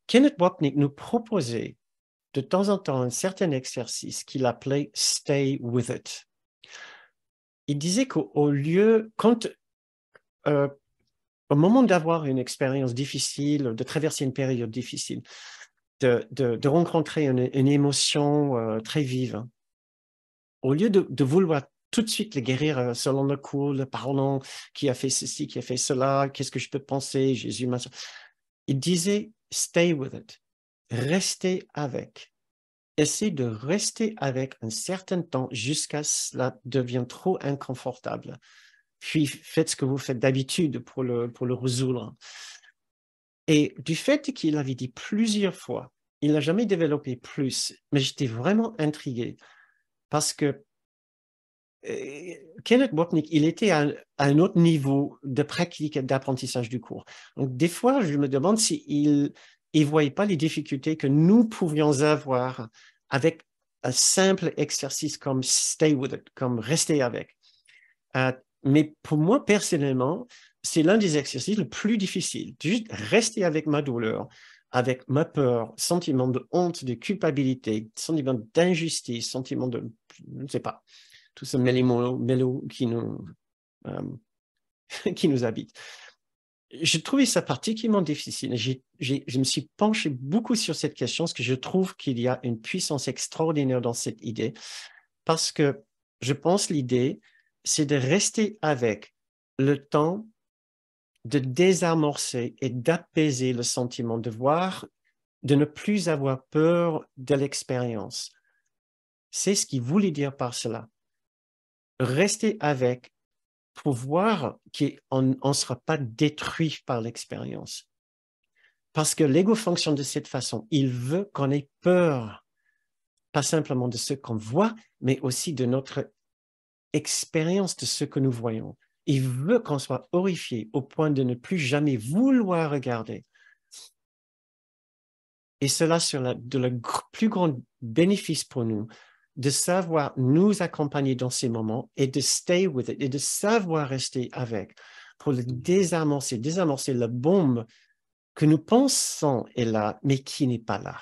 Kenneth Wapnick nous proposait de temps en temps un certain exercice qu'il appelait « stay with it ». Il disait qu'au lieu, au moment d'avoir une expérience difficile, de traverser une période difficile, de rencontrer une émotion très vive, au lieu de vouloir tout de suite le guérir selon le cours, pardon, qui a fait ceci, qui a fait cela, qu'est-ce que je peux penser, Jésus, il disait « stay with it », restez avec. Essayez de rester avec un certain temps jusqu'à ce que cela devienne trop inconfortable. Puis faites ce que vous faites d'habitude pour le résoudre. Et du fait qu'il avait dit plusieurs fois, il n'a jamais développé plus, mais j'étais vraiment intrigué parce que Kenneth Wapnick, il était à un autre niveau de pratique et d'apprentissage du cours. Donc, des fois, je me demande s'il ne voyait pas les difficultés que nous pouvions avoir avec un simple exercice comme stay with it, comme rester avec. Mais pour moi, personnellement, c'est l'un des exercices les plus difficiles. Juste rester avec ma douleur, avec ma peur, sentiment de honte, de culpabilité, sentiment d'injustice, sentiment de, je ne sais pas, tout ce mélo qui nous habite. J'ai trouvé ça particulièrement difficile. Je me suis penché beaucoup sur cette question parce que je trouve qu'il y a une puissance extraordinaire dans cette idée parce que je pense l'idée, c'est de rester avec le temps de désamorcer et d'apaiser le sentiment, de voir, de ne plus avoir peur de l'expérience. C'est ce qu'il voulait dire par cela. Rester avec pour voir qu'on ne sera pas détruit par l'expérience. Parce que l'ego fonctionne de cette façon. Il veut qu'on ait peur, pas simplement de ce qu'on voit, mais aussi de notre expérience de ce que nous voyons. Il veut qu'on soit horrifié au point de ne plus jamais vouloir regarder. Et cela de le plus grand bénéfice pour nous, de savoir nous accompagner dans ces moments et de stay with it, et de savoir rester avec pour le désamorcer la bombe que nous pensons est là, mais qui n'est pas là.